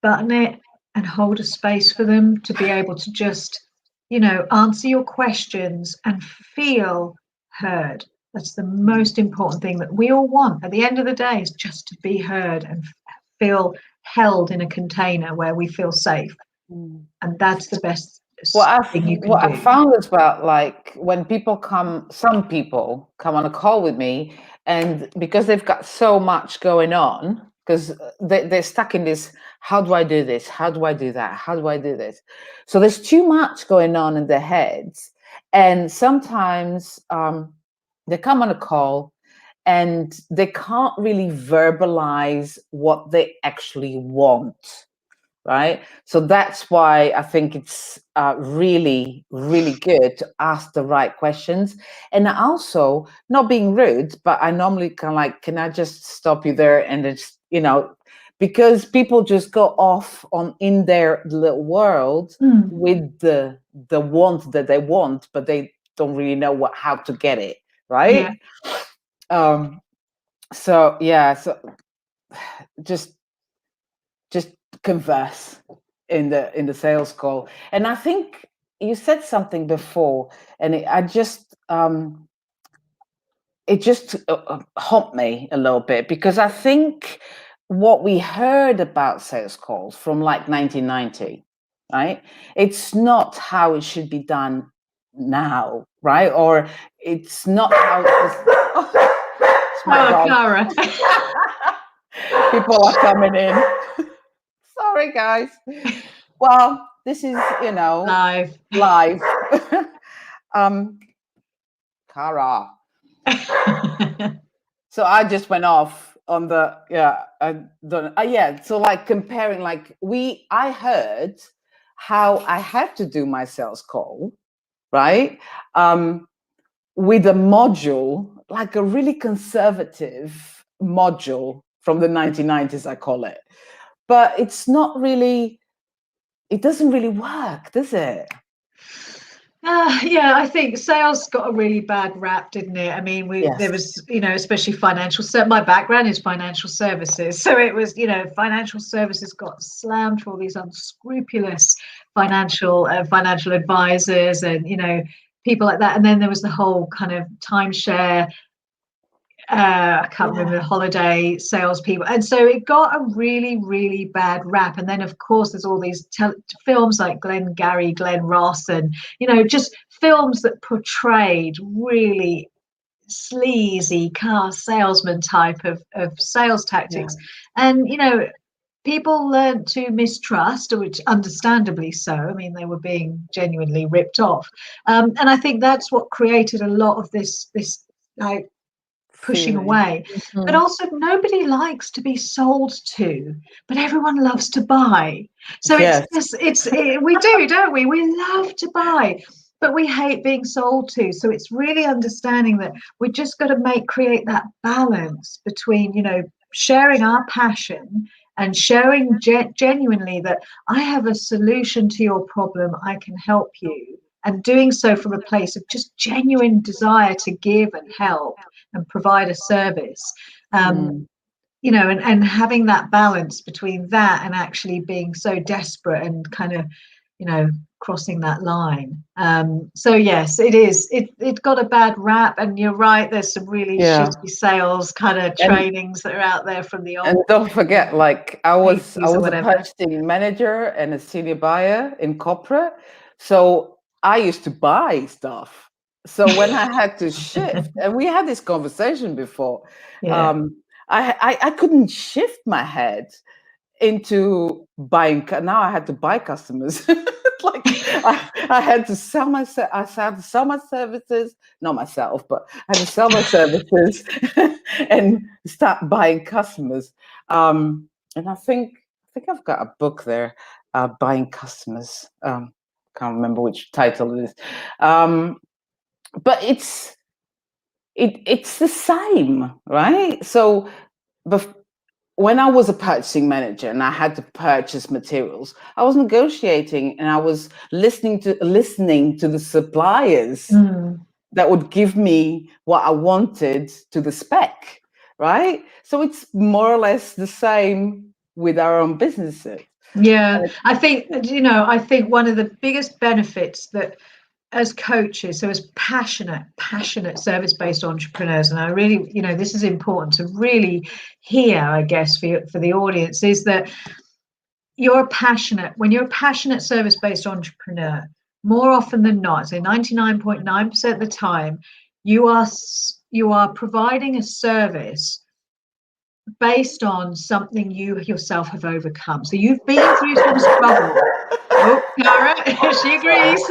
[SPEAKER 2] button it and hold a space for them to be able to just, you know, answer your questions and feel heard. That's the most important thing that we all want at the end of the day, is just to be heard and feel held in a container where we feel safe. And that's the best thing you can do.
[SPEAKER 1] I found as well, like when some people come on a call with me, and because they've got so much going on, because they're stuck in this, how do I do this? How do I do that? How do I do this? So there's too much going on in their heads. And sometimes they come on a call and they can't really verbalize what they actually want, right? So that's why I think it's really, really good to ask the right questions. And also, not being rude, but I normally kind of like, can I just stop you there? And it's, because people just go off on in their little world with the want that they want, but they don't really know how to get it,
[SPEAKER 2] Yeah.
[SPEAKER 1] right? So yeah, so just converse in the sales call. And I think you said something before, and it just humped me a little bit, because I think what we heard about sales calls from like 1990, right? It's not how it should be done now, right? Or it's not how it's my
[SPEAKER 2] Oh,
[SPEAKER 1] dog.
[SPEAKER 2] Clara.
[SPEAKER 1] People are coming in. Sorry, guys. Well, this is,
[SPEAKER 2] Live.
[SPEAKER 1] live. um, Cara. So I just went off on the yeah. So like comparing, like I heard how I had to do my sales call, right? With a module, like a really conservative module from the 1990s, I call it. But it's not really, it doesn't really work, does it?
[SPEAKER 2] Yeah, I think sales got a really bad rap, didn't it? I mean, there
[SPEAKER 1] Yes.
[SPEAKER 2] was, especially financial. So my background is financial services, so it was, financial services got slammed for all these unscrupulous financial advisors, and people like that. And then there was the whole kind of timeshare. I can't remember, the holiday salespeople, and so it got a really, really bad rap. And then, of course, there's all these films like Glenn Ross, and just films that portrayed really sleazy car salesman type of sales tactics, and people learned to mistrust, which understandably so. I mean, they were being genuinely ripped off, and I think that's what created a lot of this like pushing
[SPEAKER 1] Feeling.
[SPEAKER 2] away. But also, nobody likes to be sold to, but everyone loves to buy. So
[SPEAKER 1] Yes.
[SPEAKER 2] we do, don't we? We love to buy, but we hate being sold to. So it's really understanding that we just got to create that balance between sharing our passion and showing genuinely that I have a solution to your problem, I can help you, and doing so from a place of just genuine desire to give and help and provide a service. And having that balance between that and actually being so desperate and kind of crossing that line. So yes, it got a bad rap, and you're right, there's some really shitty sales kind of trainings that are out there from the old.
[SPEAKER 1] And don't forget, like I was a
[SPEAKER 2] whatever.
[SPEAKER 1] purchasing manager and a senior buyer in corporate, so I used to buy stuff. So when I had to shift, and we had this conversation before,
[SPEAKER 2] Yeah.
[SPEAKER 1] I couldn't shift my head into buying. Now I had to buy customers. Like I had to sell myself. I had to sell my services, not myself, but I had to sell my services and start buying customers. And I think I've got a book there, buying customers. Can't remember which title it is, but it's the same, right? So, when I was a purchasing manager and I had to purchase materials, I was negotiating and I was listening to the suppliers that would give me what I wanted to the spec, right? So it's more or less the same with our own businesses.
[SPEAKER 2] Yeah, I think one of the biggest benefits that as coaches, so as passionate service-based entrepreneurs, and I really, this is important to really hear, I guess, for the audience, is that when you're a passionate service-based entrepreneur, more often than not, so 99.9% of the time, you are providing a service based on something you yourself have overcome. So you've been through some struggle. Oh, Cara, she agrees.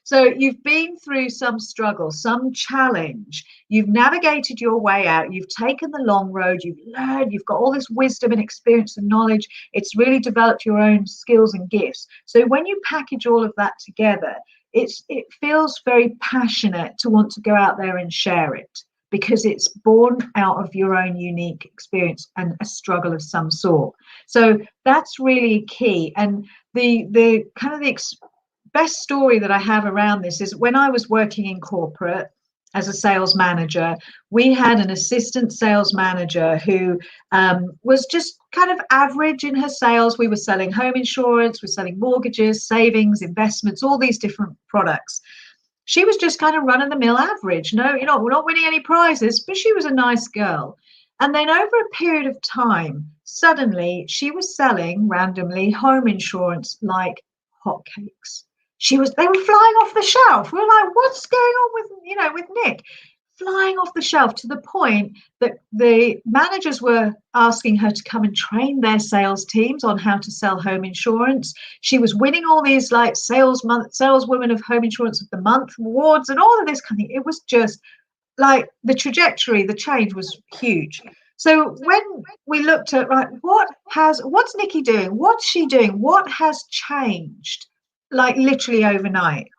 [SPEAKER 2] So you've been through some struggle, some challenge. You've navigated your way out. You've taken the long road. You've learned. You've got all this wisdom and experience and knowledge. It's really developed your own skills and gifts. So when you package all of that together, it feels very passionate to want to go out there and share it, because it's born out of your own unique experience and a struggle of some sort. So that's really key. And the kind of the best story that I have around this is when I was working in corporate as a sales manager, we had an assistant sales manager who was just kind of average in her sales. We were selling home insurance, we're selling mortgages, savings, investments, all these different products. She was just kind of run-of-the-mill average. No, we're not winning any prizes, but she was a nice girl. And then over a period of time, suddenly she was selling randomly home insurance like hotcakes. They were flying off the shelf. We were like, what's going on with Nick? Flying off the shelf, to the point that the managers were asking her to come and train their sales teams on how to sell home insurance. She was winning all these like saleswomen of home insurance of the month awards and all of this kind of thing. It was just like the trajectory, the change was huge. So when we looked at, right, what's Nikki doing? What's she doing? What has changed? Like literally overnight.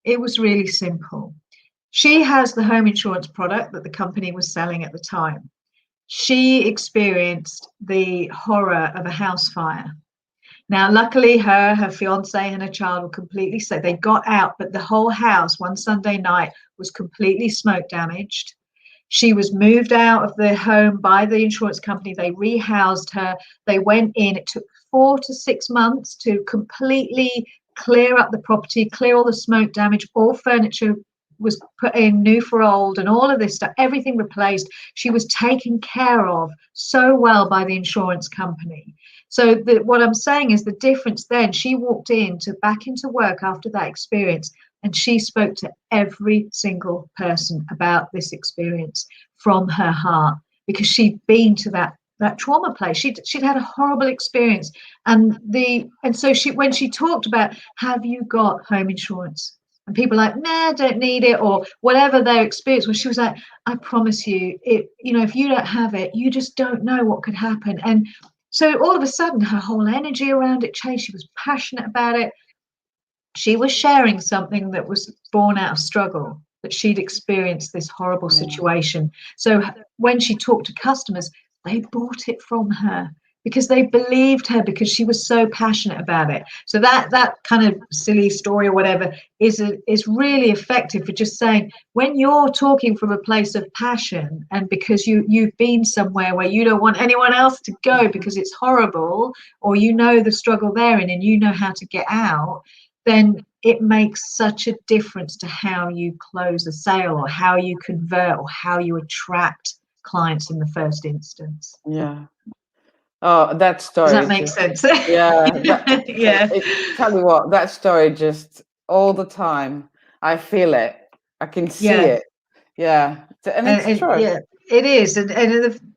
[SPEAKER 2] It was really simple. She has the home insurance product that the company was selling at the time. She experienced the horror of a house fire. Now, luckily, her fiance and her child were completely safe. They got out, but the whole house one Sunday night was completely smoke damaged. She was moved out of the home by the insurance company. They rehoused her. They went in. It took 4 to 6 months to completely clear up the property, clear all the smoke damage. All furniture was put in, new for old, and all of this stuff, everything replaced. She was taken care of so well by the insurance company. So what I'm saying is the difference then, she walked back into work after that experience, and she spoke to every single person about this experience from her heart, because she'd been to that trauma place. She'd had a horrible experience. And so when she talked about, have you got home insurance? And people are like, nah, don't need it, or whatever their experience was. She was like, I promise you, if you don't have it, you just don't know what could happen. And so all of a sudden, her whole energy around it changed. She was passionate about it. She was sharing something that was born out of struggle, that she'd experienced this horrible situation. So when she talked to customers, they bought it from her because they believed her, because she was so passionate about it. So that kind of silly story or whatever is really effective for just saying, when you're talking from a place of passion, and because you've been somewhere where you don't want anyone else to go because it's horrible, or the struggle they're in and you know how to get out, then it makes such a difference to how you close a sale, or how you convert, or how you attract clients in the first instance.
[SPEAKER 1] Yeah. Oh, that story.
[SPEAKER 2] Does that make sense?
[SPEAKER 1] Yeah.
[SPEAKER 2] Yeah.
[SPEAKER 1] Tell you what, that story just all the time. I feel it. I can see it. Yeah. And it's true.
[SPEAKER 2] Yeah, it is. And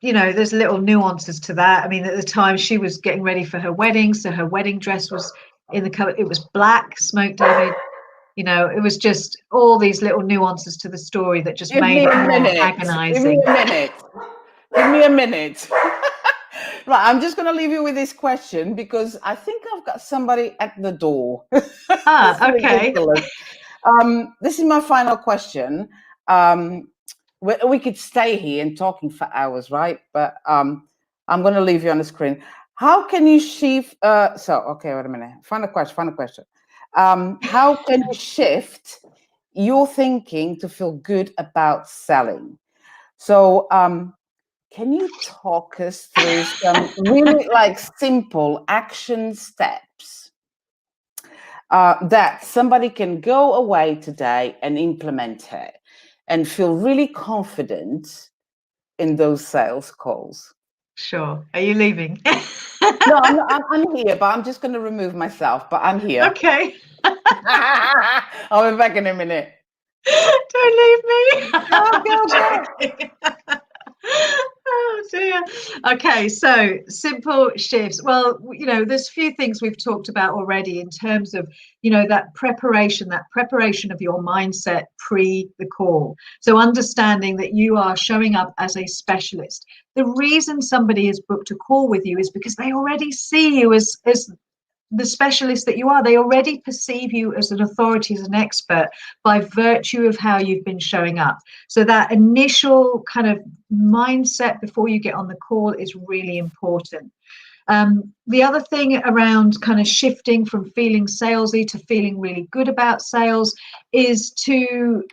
[SPEAKER 2] there's little nuances to that. I mean, at the time she was getting ready for her wedding. So her wedding dress was in the color, it was black, smoke damage. It was just all these little nuances to the story that just made it more agonizing.
[SPEAKER 1] Give me a minute. Right, I'm just going to leave you with this question, because I think I've got somebody at the door.
[SPEAKER 2] Okay.
[SPEAKER 1] This is my final question. We could stay here and talking for hours, right? But I'm going to leave you on the screen. How can you shift? Okay, wait a minute. Final question. How can you shift your thinking to feel good about selling? So, can you talk us through some really simple action steps that somebody can go away today and implement it and feel really confident in those sales calls?
[SPEAKER 2] Sure. Are you leaving?
[SPEAKER 1] No, I'm here, but I'm just going to remove myself, but I'm here.
[SPEAKER 2] Okay.
[SPEAKER 1] I'll be back in a minute.
[SPEAKER 2] Don't leave me.
[SPEAKER 1] Go.
[SPEAKER 2] Oh dear. Okay, so simple shifts. Well, there's a few things we've talked about already in terms of, that preparation of your mindset pre the call. So understanding that you are showing up as a specialist. The reason somebody has booked a call with you is because they already see you as the specialist that you are. They already perceive you as an authority, as an expert, by virtue of how you've been showing up. So that initial kind of mindset before you get on the call is really important. The other thing around kind of shifting from feeling salesy to feeling really good about sales is to,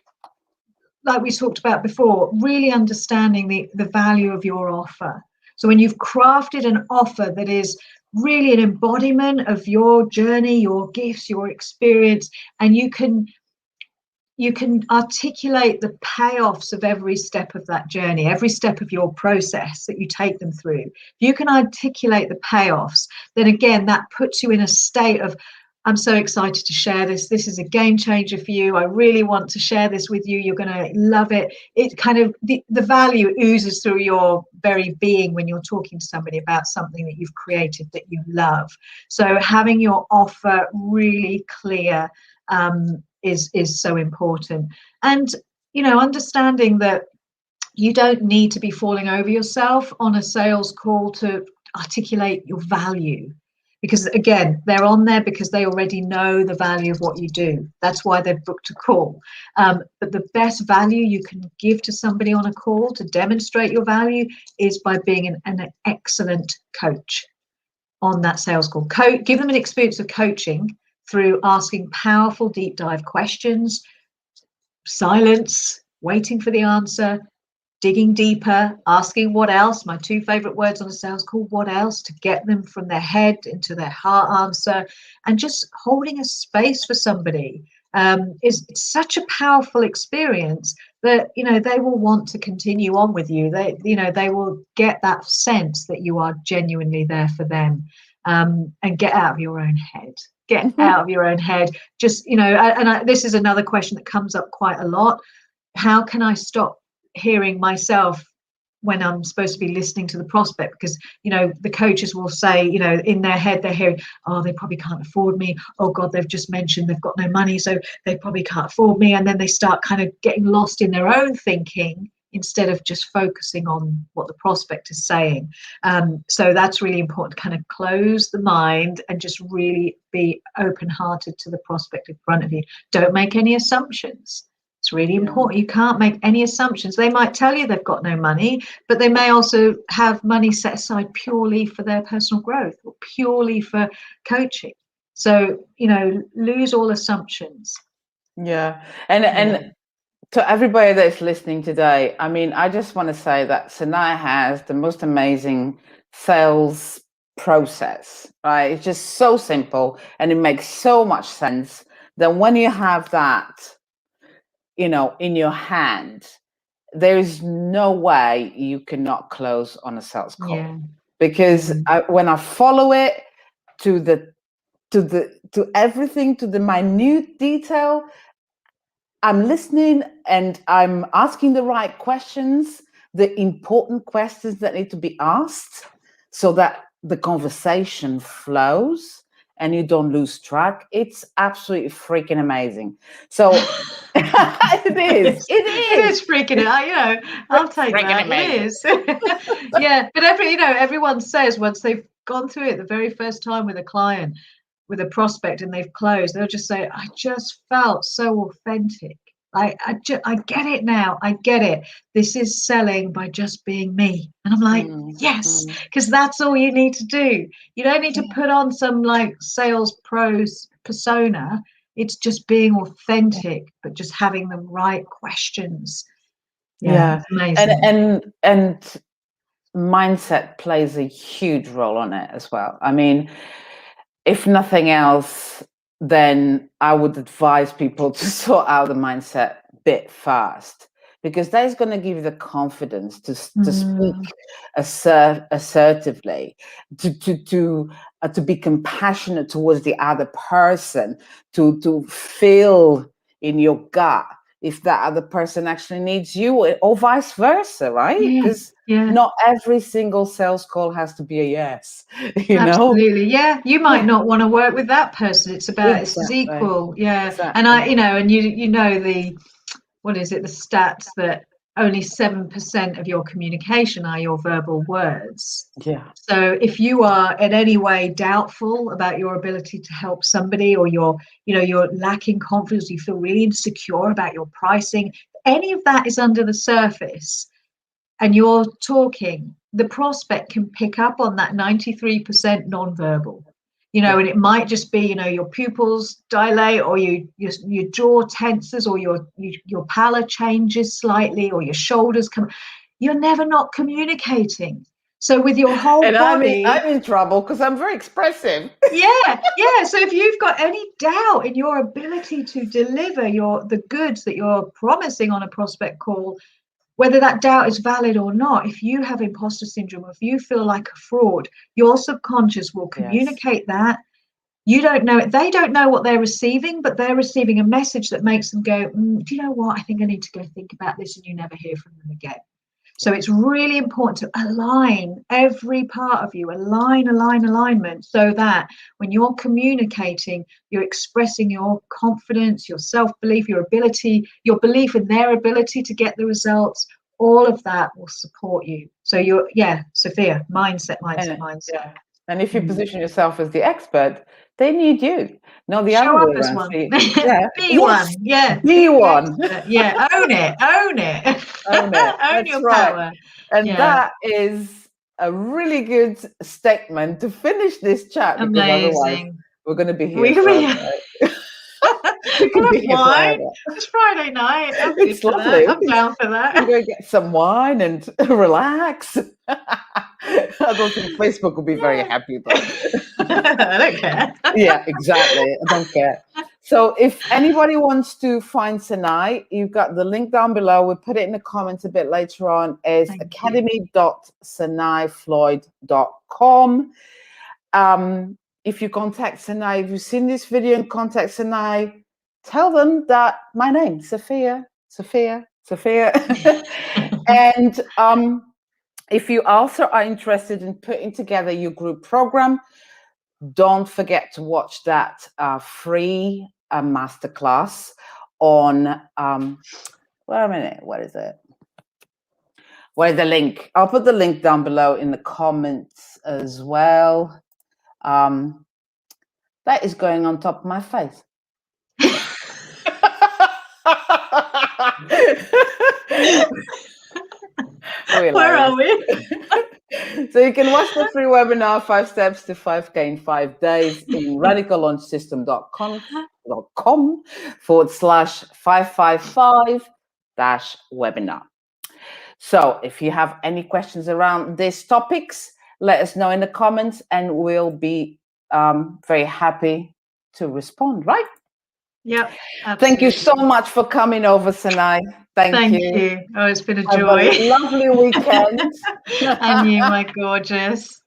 [SPEAKER 2] like we talked about before, really understanding the value of your offer. So when you've crafted an offer that is really an embodiment of your journey, your gifts, your experience, and you can articulate the payoffs of every step of that journey, every step of your process that you take them through. If you can articulate the payoffs, then again, that puts you in a state of, I'm so excited to share this. This is a game changer for you. I really want to share this with you. You're going to love it. It kind of, the value oozes through your very being when you're talking to somebody about something that you've created that you love. So having your offer really clear is so important. And, understanding that you don't need to be falling over yourself on a sales call to articulate your value. Because again, they're on there because they already know the value of what you do. That's why they've booked a call. But the best value you can give to somebody on a call to demonstrate your value is by being an excellent coach on that sales call. Give them an experience of coaching through asking powerful deep dive questions, silence, waiting for the answer, digging deeper, asking what else. My two favorite words on a sales call: what else, to get them from their head into their heart answer, and just holding a space for somebody is such a powerful experience that they will want to continue on with you. They will get that sense that you are genuinely there for them. And get out of your own head. Get out of your own head. Just this is another question that comes up quite a lot. How can I stop hearing myself when I'm supposed to be listening to the prospect? Because the coaches will say, in their head they're hearing, oh, they probably can't afford me, oh god, they've just mentioned they've got no money, so they probably can't afford me. And then they start kind of getting lost in their own thinking instead of just focusing on what the prospect is saying. So that's really important, to kind of close the mind and just really be open-hearted to the prospect in front of you. Don't make any assumptions. It's really important. You can't make any assumptions. They might tell you they've got no money, but they may also have money set aside purely for their personal growth or purely for coaching. So, lose all assumptions.
[SPEAKER 1] Yeah. And to everybody that's listening today, I mean, I just want to say that Sanae has the most amazing sales process, right? It's just so simple and it makes so much sense that when you have that, in your hand, there is no way you cannot close on a sales call. Because when I follow it to everything, to the minute detail, I'm listening and I'm asking the right questions, the important questions that need to be asked, so that the conversation flows and you don't lose track. It's absolutely freaking amazing. So it is
[SPEAKER 2] freaking out. I'll take that. Amazing. It is. Yeah, but everyone says once they've gone through it the very first time with a client, with a prospect, and they've closed, they'll just say, I just felt so authentic. I get it now. I get it. This is selling by just being me. And I'm like, yes, because that's all you need to do. You don't need to put on some like sales pros persona. It's just being authentic, but just having the right questions.
[SPEAKER 1] Yeah.
[SPEAKER 2] Amazing.
[SPEAKER 1] And mindset plays a huge role on it as well. I mean, if nothing else, then I would advise people to sort out the mindset bit fast, because that is going to give you the confidence to speak assertively, to be compassionate towards the other person, to feel in your gut if that other person actually needs you, or vice versa, right?
[SPEAKER 2] Yeah,
[SPEAKER 1] Because
[SPEAKER 2] yeah.
[SPEAKER 1] not every single sales call has to be a yes, you know?
[SPEAKER 2] Absolutely. Yeah. You might
[SPEAKER 1] Yeah,
[SPEAKER 2] not want to work with that person. It's about, it's
[SPEAKER 1] exactly.
[SPEAKER 2] equal. Yeah. And
[SPEAKER 1] Exactly.
[SPEAKER 2] and you know, what is it, the stats that only 7% of your communication are your verbal words.
[SPEAKER 1] Yeah.
[SPEAKER 2] So if you are in any way doubtful about your ability to help somebody, or you're lacking confidence, you feel really insecure about your pricing, any of that is under the surface, and you're talking, the prospect can pick up on that 93% nonverbal.
[SPEAKER 1] Yeah.
[SPEAKER 2] And it might just be, your pupils dilate, or your jaw tenses, or your pallor changes slightly, or your shoulders come. You're never not communicating. So with your whole
[SPEAKER 1] And
[SPEAKER 2] body,
[SPEAKER 1] I'm in trouble because I'm very expressive.
[SPEAKER 2] yeah. So if you've got any doubt in your ability to deliver the goods that you're promising on a prospect call, whether that doubt is valid or not, if you have imposter syndrome, if you feel like a fraud, your subconscious will
[SPEAKER 1] Yes.
[SPEAKER 2] communicate that. You don't know it. They don't know what they're receiving, but they're receiving a message that makes them go, do you know what? I think I need to go think about this, and you never hear from them again. So it's really important to align every part of you, alignment, so that when you're communicating, you're expressing your confidence, your self-belief, your ability, your belief in their ability to get the results. All of that will support you. So Sophia, mindset.
[SPEAKER 1] Yeah. And if you
[SPEAKER 2] Mm.
[SPEAKER 1] position yourself as the expert, they need you, not the
[SPEAKER 2] Show
[SPEAKER 1] other
[SPEAKER 2] up
[SPEAKER 1] way
[SPEAKER 2] as
[SPEAKER 1] around.
[SPEAKER 2] one.
[SPEAKER 1] See, yeah.
[SPEAKER 2] Be
[SPEAKER 1] Yes.
[SPEAKER 2] one. Yeah.
[SPEAKER 1] Be
[SPEAKER 2] Be the
[SPEAKER 1] one.
[SPEAKER 2] expert. Yeah. Own it. Own it.
[SPEAKER 1] Own it.
[SPEAKER 2] Own
[SPEAKER 1] That's
[SPEAKER 2] your
[SPEAKER 1] right.
[SPEAKER 2] power.
[SPEAKER 1] And
[SPEAKER 2] Yeah.
[SPEAKER 1] that is a really good statement to finish this chat, because otherwise
[SPEAKER 2] Amazing.
[SPEAKER 1] we're going to be here
[SPEAKER 2] We can
[SPEAKER 1] forever.
[SPEAKER 2] be.
[SPEAKER 1] Right? We
[SPEAKER 2] We'll
[SPEAKER 1] could be
[SPEAKER 2] have
[SPEAKER 1] here
[SPEAKER 2] wine.
[SPEAKER 1] forever.
[SPEAKER 2] It's Friday night. I'm good
[SPEAKER 1] It's
[SPEAKER 2] for that.
[SPEAKER 1] lovely.
[SPEAKER 2] I'm down for
[SPEAKER 1] We can
[SPEAKER 2] that.
[SPEAKER 1] go get some wine and relax. I don't think Facebook will be very
[SPEAKER 2] Yeah.
[SPEAKER 1] happy, but
[SPEAKER 2] I don't care.
[SPEAKER 1] yeah, exactly. I don't care. So if anybody wants to find Sanae, you've got the link down below. We'll put it in the comments a bit later on. Is
[SPEAKER 2] Thank you.
[SPEAKER 1] academy.sanaefloyd.com. If you contact Sanae, if you've seen this video and contact Sanae, tell them that my name, Sophia. And if you also are interested in putting together your group program, don't forget to watch that free masterclass on, wait a minute, what is it? Where's the link? I'll put the link down below in the comments as well. That is going on top of my face.
[SPEAKER 2] Where are we?
[SPEAKER 1] So you can watch the free webinar, 5 Steps to 5K in 5 days, in radicallaunchsystem.com/555-webinar. So if you have any questions around these topics, let us know in the comments, and we'll be very happy to respond, right?
[SPEAKER 2] Yep.
[SPEAKER 1] Thank you
[SPEAKER 2] Absolutely.
[SPEAKER 1] so much for coming over, Sanae. Thank you.
[SPEAKER 2] Oh, it's been a
[SPEAKER 1] Have
[SPEAKER 2] joy.
[SPEAKER 1] a lovely weekend.
[SPEAKER 2] And you, my gorgeous.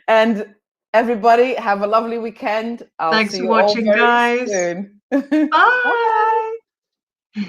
[SPEAKER 1] And everybody, have a lovely weekend. I'll
[SPEAKER 2] Thanks
[SPEAKER 1] see
[SPEAKER 2] for
[SPEAKER 1] you all
[SPEAKER 2] watching,
[SPEAKER 1] very
[SPEAKER 2] guys.
[SPEAKER 1] soon.
[SPEAKER 2] Bye.
[SPEAKER 1] Bye.